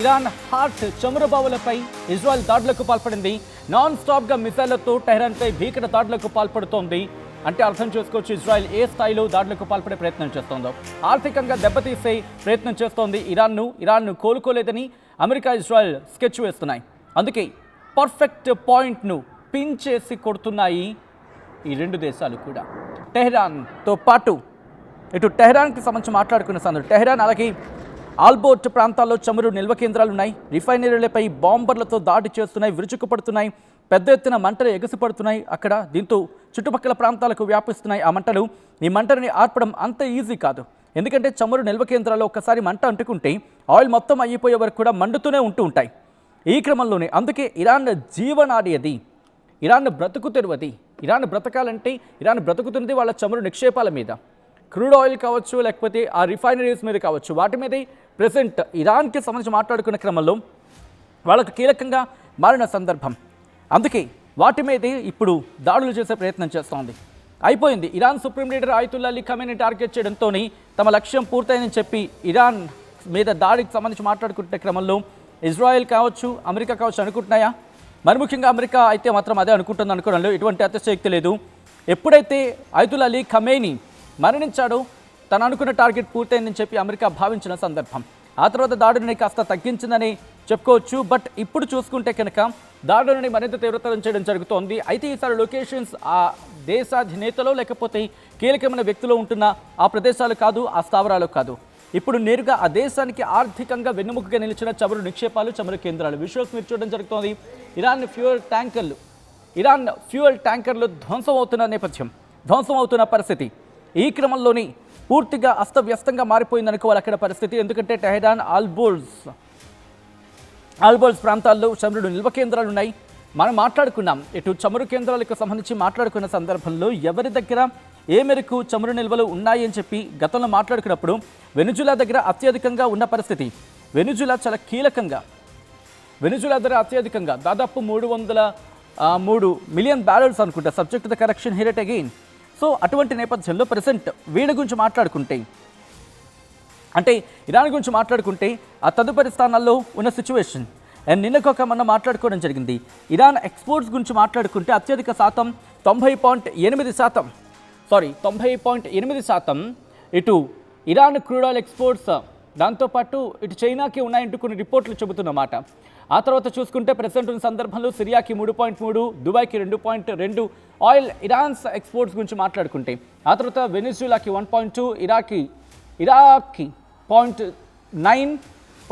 Iran heart చమురుబావులపై Israel దాడులకు పాల్పడింది. Non స్టాప్గా మిసైళ్లతో టెహ్రాన్పై భీకర దాడులకు పాల్పడుతోంది. అంటే అర్థం చేసుకోవచ్చు ఇజ్రాయెల్ ఏ స్థాయిలో దాడులకు పాల్పడే ప్రయత్నం చేస్తోందో. ఆర్థికంగా దెబ్బతీసే ప్రయత్నం చేస్తోంది ఇరాన్ను కోలుకోలేదని అమెరికా, ఇజ్రాయెల్ స్కెచ్ వేస్తున్నాయి. అందుకే పర్ఫెక్ట్ పాయింట్ను పిన్ చేసి కొడుతున్నాయి ఈ రెండు దేశాలు కూడా. టెహ్రాన్తో పాటు ఇటు టెహ్రాన్కి సంబంధించి మాట్లాడుకున్న సందర్భం టెహ్రాన్ అలాగే ఆల్బోర్ట్ ప్రాంతాల్లో చమురు నిల్వ కేంద్రాలు ఉన్నాయి. రిఫైనరీలపై బాంబర్లతో దాడి చేస్తున్నాయి, విరుచుకుపడుతున్నాయి. పెద్ద ఎత్తున మంటలు ఎగసిపడుతున్నాయి అక్కడ. దీంతో చుట్టుపక్కల ప్రాంతాలకు వ్యాపిస్తున్నాయి ఆ మంటలు. ఈ మంటని ఆర్పడం అంత ఈజీ కాదు. ఎందుకంటే చమురు నిల్వ కేంద్రాల్లో ఒక్కసారి మంట అంటుకుంటే ఆయిల్ మొత్తం అయిపోయే వరకు కూడా మండుతూనే ఉంటాయి. ఈ క్రమంలోనే అందుకే ఇరాన్ జీవనాడి అది, ఇరాన్ బ్రతుకు తెరువది. ఇరాన్ బ్రతకాలంటే ఇరాన్ బ్రతుకుతున్నది వాళ్ళ చమురు నిక్షేపాల మీద. క్రూడ్ ఆయిల్ కావచ్చు, లేకపోతే ఆ రిఫైనరీస్ మీద కావచ్చు, వాటి మీదే ప్రెసెంట్ ఇరాన్కి సంబంధించి మాట్లాడుకున్న క్రమంలో వాళ్ళకు కీలకంగా మారిన సందర్భం. అందుకే వాటి మీదే ఇప్పుడు దాడులు చేసే ప్రయత్నం చేస్తోంది. అయిపోయింది. Iran supreme leader ఆయతుల్లా Ali Khamenei target చేయడంతో తమ లక్ష్యం పూర్తయిందని చెప్పి ఇరాన్ మీద దాడికి సంబంధించి మాట్లాడుకుంటున్న క్రమంలో ఇజ్రాయెల్ కావచ్చు, అమెరికా కావచ్చు అనుకుంటున్నాయా? మరి ముఖ్యంగా అమెరికా అయితే మాత్రం అదే అనుకుంటుంది అనుకోవడంలో ఎటువంటి అతిశయోక్తి లేదు. ఎప్పుడైతే ఆయతుల్లా అలీ ఖమేనీ మరణించాడో తను అనుకున్న టార్గెట్ పూర్తయిందని చెప్పి అమెరికా భావించిన సందర్భం. ఆ తర్వాత దాడుని కాస్త తగ్గించిందని చెప్పుకోవచ్చు. బట్ ఇప్పుడు చూసుకుంటే కనుక దాడులని మరింత తీవ్రతరం చేయడం జరుగుతోంది. అయితే ఈసారి లొకేషన్స్ ఆ దేశాధినేతలో లేకపోతే కీలకమైన వ్యక్తులు ఉంటున్న ఆ ప్రదేశాలు కాదు, ఆ స్థావరాలు కాదు. ఇప్పుడు నేరుగా ఆ దేశానికి ఆర్థికంగా వెన్నుముకగా నిలిచిన చమురు నిక్షేపాలు, చమురు కేంద్రాలు విజువల్స్ మీరు చూడడం జరుగుతోంది. ఇరాన్ ఫ్యూయల్ ట్యాంకర్లు ధ్వంసం అవుతున్న పరిస్థితి. ఈ క్రమంలోని పూర్తిగా అస్తవ్యస్తంగా మారిపోయింది అనుకోవాలి అక్కడ పరిస్థితి. ఎందుకంటే టెహ్రాన్, ఆల్బోర్స్ ప్రాంతాల్లో చమురు నిల్వ కేంద్రాలు ఉన్నాయి. మనం మాట్లాడుకున్నాం ఇటు చమురు కేంద్రాలకు సంబంధించి మాట్లాడుకున్న సందర్భంలో ఎవరి దగ్గర ఏ మేరకు చమురు నిల్వలు ఉన్నాయి అని చెప్పి గతంలో మాట్లాడుకున్నప్పుడు వెనుజులా దగ్గర అత్యధికంగా ఉన్న పరిస్థితి. వెనుజులా చాలా కీలకంగా, వెనుజులా దగ్గర అత్యధికంగా దాదాపు 303 మిలియన్ బ్యారెల్స్ అనుకుంటా. Subject the correction here at again. So అటువంటి నేపథ్యంలో ప్రెసెంట్ వీడి గురించి మాట్లాడుకుంటే, అంటే ఇరాన్ గురించి మాట్లాడుకుంటే ఆ తదుపరి స్థానాల్లో ఉన్న సిచ్యువేషన్ అండ్ నిన్నకొక మొన్న మాట్లాడుకోవడం జరిగింది. ఇరాన్ ఎక్స్పోర్ట్స్ గురించి మాట్లాడుకుంటే అత్యధిక శాతం 90.8% ఇటు ఇరాన్ క్రూడ్ ఆయిల్ ఎక్స్పోర్ట్స్, దాంతోపాటు ఇటు చైనాకి ఉన్నాయంటూ కొన్ని రిపోర్ట్లు చెబుతున్నమాట. ఆ తర్వాత చూసుకుంటే ప్రెసెంట్ ఉన్న సందర్భంలో సిరియాకి 3.3, దుబాయ్కి 2.2 ఆయిల్ ఇరాన్స్ ఎక్స్పోర్ట్స్ గురించి మాట్లాడుకుంటే, ఆ తర్వాత వెనిజులాకి 1.2, ఇరాక్కి 0.9,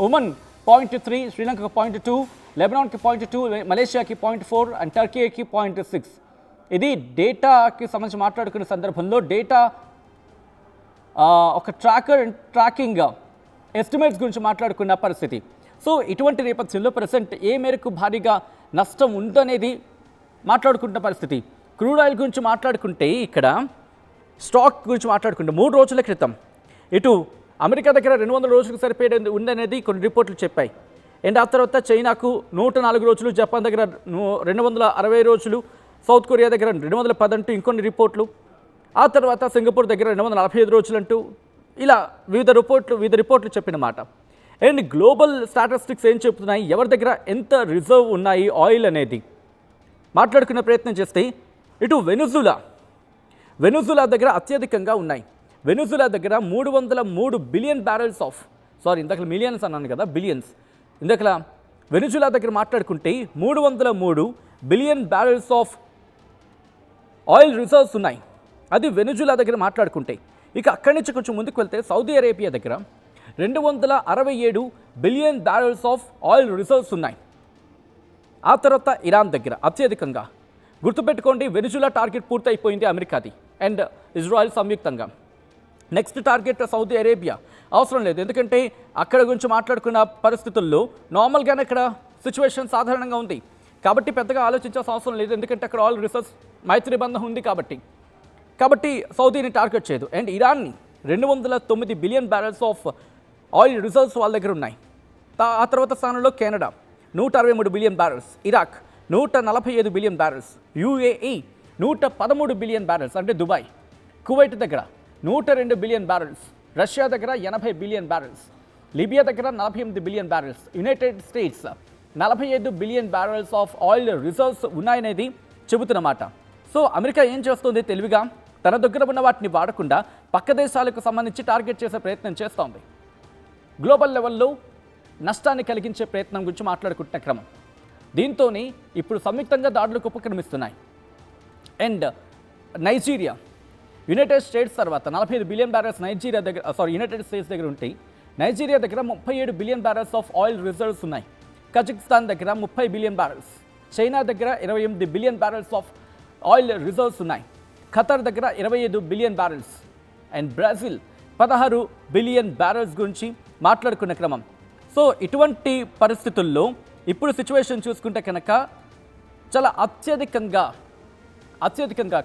ఒమన్ 0.3, శ్రీలంకకు 0.2, లెబనాన్కి 0.2, మలేషియాకి 0.4 అండ్ టర్కీకి 0.6. ఇది డేటాకి సంబంధించి మాట్లాడుకునే సందర్భంలో డేటా ఒక ట్రాకింగ్ ఎస్టిమేట్స్ గురించి మాట్లాడుకున్న పరిస్థితి. సో ఇటువంటి నేపథ్యంలో ప్రెసెంట్ ఏ మేరకు భారీగా నష్టం ఉందనేది మాట్లాడుకుంటున్న పరిస్థితి. క్రూడ్ ఆయిల్ గురించి మాట్లాడుకుంటే ఇక్కడ స్టాక్ గురించి మాట్లాడుకుంటే 3 రోజుల క్రితం ఇటు అమెరికా దగ్గర 200 రోజులకు సరిపోయే ఉందనేది కొన్ని రిపోర్ట్లు చెప్పాయి. అండ్ ఆ తర్వాత చైనాకు 104 రోజులు, జపాన్ దగ్గర 260 రోజులు, సౌత్ కొరియా దగ్గర 210 అంటూ ఇంకొన్ని రిపోర్ట్లు, ఆ తర్వాత సింగపూర్ దగ్గర 245 రోజులు అంటూ ఇలా వివిధ రిపోర్ట్లు చెప్పిన మాట. అండ్ గ్లోబల్ స్టాటిస్టిక్స్ ఏం చెప్తున్నాయి, ఎవరి దగ్గర ఎంత రిజర్వ్ ఉన్నాయి ఆయిల్ అనేది మాట్లాడుకునే ప్రయత్నం చేస్తే ఇటు వెనుజులా దగ్గర అత్యధికంగా ఉన్నాయి. వెనుజులా దగ్గర 303 బిలియన్ బ్యారెల్స్ ఆఫ్, ఇందాక మిలియన్స్ అన్నాను కదా, బిలియన్స్. ఇందాక వెనుజులా దగ్గర మాట్లాడుకుంటే 303 billion barrels of oil reserves ఉన్నాయి. అది వెనుజులా దగ్గర మాట్లాడుకుంటే. ఇక అక్కడి నుంచి కొంచెం ముందుకు వెళ్తే సౌదీ అరేబియా దగ్గర 267 billion barrels of oil reserves ఉన్నాయి. ఆ తర్వాత ఇరాన్ దగ్గర అత్యధికంగా. గుర్తుపెట్టుకోండి, వెనుజులా టార్గెట్ పూర్తయిపోయింది అమెరికాది అండ్ ఇజ్రాయెల్ సంయుక్తంగా. నెక్స్ట్ టార్గెట్ సౌదీ అరేబియా అవసరం లేదు, ఎందుకంటే అక్కడ గురించి మాట్లాడుకున్న పరిస్థితుల్లో నార్మల్గానే అక్కడ సిచ్యువేషన్ సాధారణంగా ఉంది కాబట్టి పెద్దగా ఆలోచించాల్సిన అవసరం లేదు. ఎందుకంటే అక్కడ ఆయిల్ రిసోర్స్ మైత్రి బంధం ఉంది కాబట్టి సౌదీని టార్గెట్ చేయదు. అండ్ ఇరాన్ని 209 billion barrels of oil reserves వాళ్ళ దగ్గర ఉన్నాయి. ఆ తర్వాత స్థానంలో Canada 163 billion barrels, Iraq 145 billion barrels, UAE 113 billion barrels అంటే దుబాయ్, కువైట్ దగ్గర 102 బిలియన్ బ్యారెల్స్, రష్యా దగ్గర 80 బిలియన్ బ్యారెల్స్. లిబియా దగ్గర 48 billion barrels, United states 45 billion barrels of oil reserves ఉన్నాయనేది చెబుతున్నమాట. సో అమెరికా ఏం చేస్తుంది, తెలివిగా తన దగ్గర ఉన్న వాటిని వాడకుండా పక్క దేశాలకు సంబంధించి టార్గెట్ చేసే ప్రయత్నం చేస్తోంది. గ్లోబల్ లెవెల్లో నష్టాన్ని కలిగించే ప్రయత్నం గురించి మాట్లాడుకుంటున్న క్రమం. దీంతోనే ఇప్పుడు సంయుక్తంగా దాడులకు ఉపక్రమిస్తున్నాయి. అండ్ నైజీరియా, యునైటెడ్ స్టేట్స్ తర్వాత 45 బిలియన్ బ్యారెల్స్ నైజీరియా దగ్గర యునైటెడ్ స్టేట్స్ దగ్గర ఉంటాయి. నైజీరియా దగ్గర 37 billion barrels of oil reserves ఉన్నాయి. కజకిస్తాన్ దగ్గర 30 బిలియన్ బ్యారెల్స్, చైనా దగ్గర 28 billion barrels of oil reserves ఉన్నాయి. ఖతర్ దగ్గర 25 billion barrels and Brazil 16 billion barrels గురించి మాట్లాడుకున్న క్రమం. సో ఇటువంటి పరిస్థితుల్లో ఇప్పుడు సిచ్యువేషన్ చూసుకుంటే కనుక చాలా అత్యధికంగా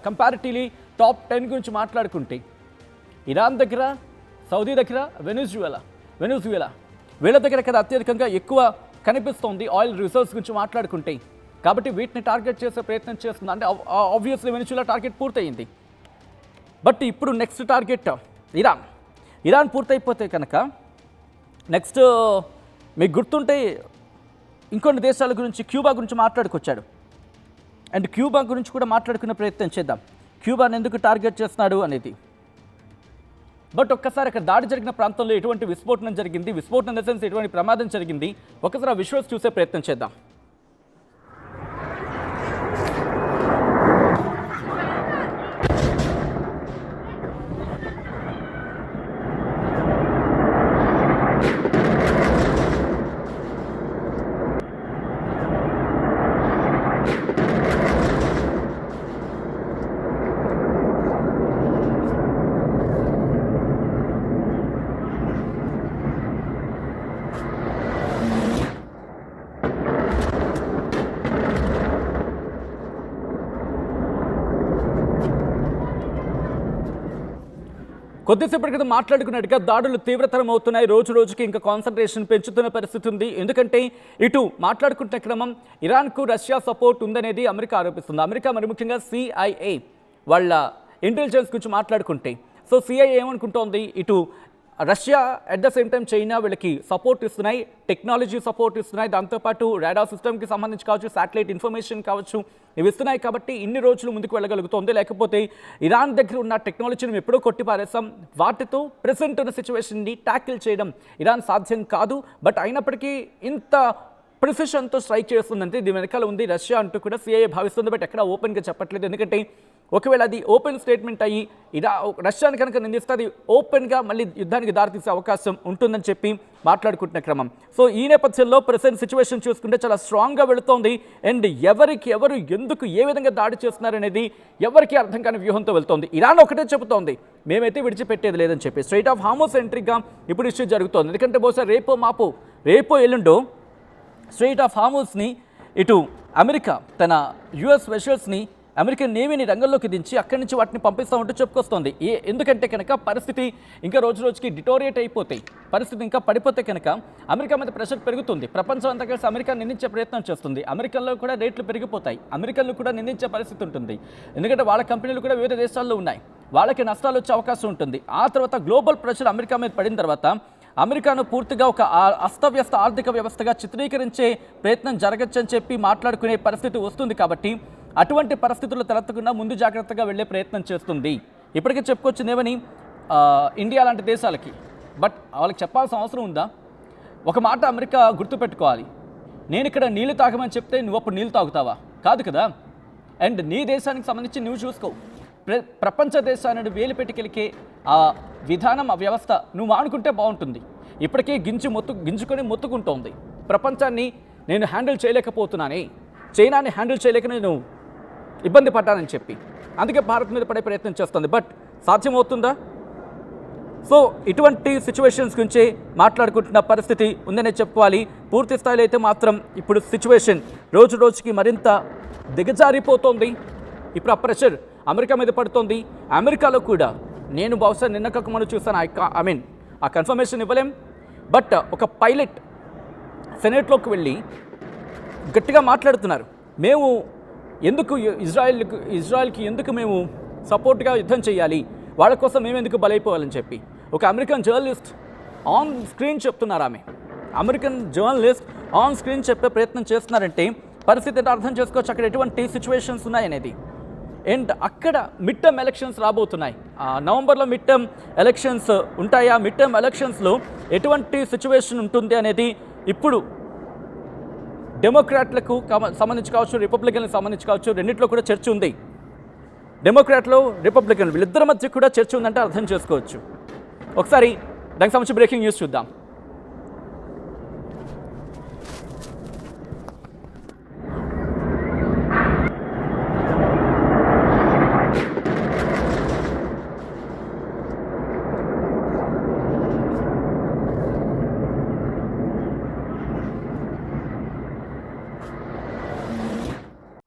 కంపారిటివ్లీ టాప్ 10 గురించి మాట్లాడుకుంటే ఇరాన్ దగ్గర, సౌదీ దగ్గర, వెనిజువేలా వీళ్ళ దగ్గర కదా అత్యధికంగా ఎక్కువ కనిపిస్తోంది ఆయిల్ రిజర్వ్స్ గురించి మాట్లాడుకుంటే. కాబట్టి వీటిని టార్గెట్ చేసే ప్రయత్నం చేస్తుంది. అంటే ఆబ్వియస్లీ వెనిజువేలా టార్గెట్ పూర్తయింది. బట్ ఇప్పుడు నెక్స్ట్ టార్గెట్ ఇరాన్ పూర్తయిపోతే కనుక నెక్స్ట్ మీకు గుర్తుంటే ఇంకొన్ని దేశాల గురించి, క్యూబా గురించి మాట్లాడుకొచ్చాడు. అండ్ క్యూబా గురించి కూడా మాట్లాడుకునే ప్రయత్నం చేద్దాం. క్యూబాని ఎందుకు టార్గెట్ చేస్తున్నాడు అనేది. బట్ ఒక్కసారి అక్కడ దాడి జరిగిన ప్రాంతంలో ఎటువంటి విస్ఫోటనం జరిగింది, విస్ఫోటనం ఇన్ ద సెన్స్ ఎటువంటి ప్రమాదం జరిగింది, ఒకసారి ఆ విజువల్స్ చూసే ప్రయత్నం చేద్దాం. కొద్దిసేపటి క్రితం మాట్లాడుకున్నట్టుగా దాడులు తీవ్రతరం అవుతున్నాయి. రోజు రోజుకి ఇంకా కాన్సన్ట్రేషన్ పెంచుతున్న పరిస్థితి ఉంది. ఎందుకంటే ఇటు మాట్లాడుకుంటున్న క్రమం ఇరాన్కు రష్యా సపోర్ట్ ఉందనేది అమెరికా ఆరోపిస్తుంది. అమెరికా మరి ముఖ్యంగా CIA వాళ్ళ ఇంటెలిజెన్స్ గురించి మాట్లాడుకుంటే, సో CIA ఏమనుకుంటోంది, ఇటు Russia at the same time China వీళ్ళకి సపోర్ట్ ఇస్తున్నాయి, టెక్నాలజీ సపోర్ట్ ఇస్తున్నాయి, దాంతోపాటు రాడార్ సిస్టమ్కి సంబంధించి కావచ్చు, శాటిలైట్ ఇన్ఫర్మేషన్ కావచ్చు, ఇవి ఇస్తున్నాయి. కాబట్టి ఇన్ని రోజులు ముందుకు వెళ్ళగలుగుతోంది. లేకపోతే ఇరాన్ దగ్గర ఉన్న టెక్నాలజీని ఎప్పుడో కొట్టిపారేసాం, వాటితో ప్రెసెంట్ ఉన్న సిచ్యువేషన్ని ట్యాకిల్ చేయడం ఇరాన్ సాధ్యం కాదు. బట్ అయినప్పటికీ ఇంత ప్రిసిషన్తో స్ట్రైక్ చేస్తుందంటే దీని వెనకాల ఉంది రష్యా అంటూ కూడా CIA భావిస్తుంది. బట్ ఎక్కడ ఓపెన్గా చెప్పట్లేదు. ఎందుకంటే ఒకవేళ అది ఓపెన్ స్టేట్మెంట్ అయ్యి రష్యాని కనుక నిందిస్తే అది ఓపెన్గా మళ్ళీ యుద్ధానికి దారితీసే అవకాశం ఉంటుందని చెప్పి మాట్లాడుకుంటున్న క్రమం. సో ఈ నేపథ్యంలో ప్రెసెంట్ సిచ్యువేషన్ చూసుకుంటే చాలా స్ట్రాంగ్గా వెళుతోంది. అండ్ ఎవరు ఎందుకు ఏ విధంగా దాడి చేస్తున్నారనేది ఎవరికి అర్థం కాని వ్యూహంతో వెళ్తోంది. ఇరాన్ ఒకటే చెబుతోంది, మేమైతే విడిచిపెట్టేది లేదని చెప్పి. స్ట్రైట్ ఆఫ్ హార్మోస్ ఎంట్రీగా ఇప్పుడు ఇష్యూ జరుగుతోంది. ఎందుకంటే బహుశా రేపో ఎల్లుండో స్ట్రైట్ ఆఫ్ హార్మోస్ని ఇటు అమెరికా తన US వెషల్స్ని అమెరికన్ నేవీని రంగంలోకి దించి అక్కడి నుంచి వాటిని పంపిస్తామంటూ చెప్పుకొస్తోంది. ఎందుకంటే కనుక పరిస్థితి ఇంకా రోజు రోజుకి డిటోరియేట్ అయిపోతాయి, పరిస్థితి ఇంకా పడిపోతే కనుక అమెరికా మీద ప్రెషర్ పెరుగుతుంది. ప్రపంచం అంతా కలిసి అమెరికా నిందించే ప్రయత్నం చేస్తుంది. అమెరికాలో కూడా రేట్లు పెరిగిపోతాయి, అమెరికన్లు కూడా నిందించే పరిస్థితి ఉంటుంది. ఎందుకంటే వాళ్ళ కంపెనీలు కూడా వివిధ దేశాల్లో ఉన్నాయి, వాళ్ళకి నష్టాలు వచ్చే అవకాశం ఉంటుంది. ఆ తర్వాత గ్లోబల్ ప్రెషర్ అమెరికా మీద పడిన తర్వాత అమెరికాను పూర్తిగా ఒక అస్తవ్యస్త ఆర్థిక వ్యవస్థగా చిత్రీకరించే ప్రయత్నం జరగచ్చని చెప్పి మాట్లాడుకునే పరిస్థితి వస్తుంది. కాబట్టి అటువంటి పరిస్థితుల్లో తలెత్తకుండా ముందు జాగ్రత్తగా వెళ్ళే ప్రయత్నం చేస్తుంది. ఇప్పటికే చెప్పుకొచ్చింది ఏమని, ఇండియా లాంటి దేశాలకి. బట్ వాళ్ళకి చెప్పాల్సిన అవసరం ఉందా? ఒక మాట అమెరికా గుర్తుపెట్టుకోవాలి, నేను ఇక్కడ నీళ్లు తాగమని చెప్తే నువ్వు అప్పుడు నీళ్ళు తాగుతావా? కాదు కదా. అండ్ నీ దేశానికి సంబంధించి నువ్వు చూసుకో. ప్రపంచ దేశాన్ని వేలు పెట్టుకెలికే ఆ విధానం, ఆ వ్యవస్థ నువ్వు మానుకుంటే బాగుంటుంది. ఇప్పటికే గింజుకొని మొత్తుకుంటోంది. ప్రపంచాన్ని నేను హ్యాండిల్ చేయలేకపోతున్నానే, చైనాని హ్యాండిల్ చేయలేక నేను ఇబ్బంది పడ్డానని చెప్పి అందుకే భారత్ మీద పడే ప్రయత్నం చేస్తుంది. బట్ సాధ్యమవుతుందా? సో ఇటువంటి సిచ్యువేషన్స్ గురించి మాట్లాడుకుంటున్న పరిస్థితి ఉందనే చెప్పుకోవాలి. పూర్తి స్థాయిలో అయితే మాత్రం ఇప్పుడు సిచ్యువేషన్ రోజు రోజుకి మరింత దిగజారిపోతోంది. ఇప్పుడు ఆ ప్రెషర్ అమెరికా మీద పడుతోంది. అమెరికాలో కూడా నేను బహుశా నిన్న మనం చూస్తాను, ఆ కన్ఫర్మేషన్ ఇవ్వలేం. బట్ ఒక పైలట్ సెనేట్లోకి వెళ్ళి గట్టిగా మాట్లాడుతున్నారు, మేము ఎందుకు ఇజ్రాయెల్కి ఎందుకు మేము సపోర్ట్గా యుద్ధం చేయాలి, వాళ్ళ కోసం మేము ఎందుకు బలైపోవాలని చెప్పి. ఒక అమెరికన్ జర్నలిస్ట్ ఆన్ స్క్రీన్ చెప్తున్నారు. ఆమె అమెరికన్ జర్నలిస్ట్ ఆన్ స్క్రీన్ చెప్పే ప్రయత్నం చేస్తున్నారంటే పరిస్థితి ఏంటో అర్థం చేసుకోవచ్చు. అక్కడ ఎటువంటి సిచ్యువేషన్స్ ఉన్నాయనేది. అండ్ అక్కడ మిడ్ టర్మ్ ఎలక్షన్స్ రాబోతున్నాయి. నవంబర్లో మిడ్ టర్మ్ ఎలక్షన్స్ ఉంటాయి. ఆ మిడ్ టర్మ్ ఎలక్షన్స్లో ఎటువంటి సిచ్యువేషన్ ఉంటుంది అనేది ఇప్పుడు డెమోక్రాట్లకు సంబంధించి కావచ్చు, రిపబ్లికన్లకు సంబంధించి కావచ్చు, రెండింటిలో కూడా చర్చ ఉంది. డెమోక్రాట్లు, రిపబ్లికన్ వీళ్ళిద్దరి మధ్య కూడా చర్చ ఉందంటే అర్థం చేసుకోవచ్చు. ఒకసారి దానికి సంబంధించి బ్రేకింగ్ న్యూస్ చూద్దాం.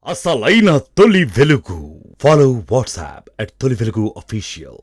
అసలైన తొలి వెలుగు. ఫాలో వాట్సాప్ @తొలి వెలుగు official.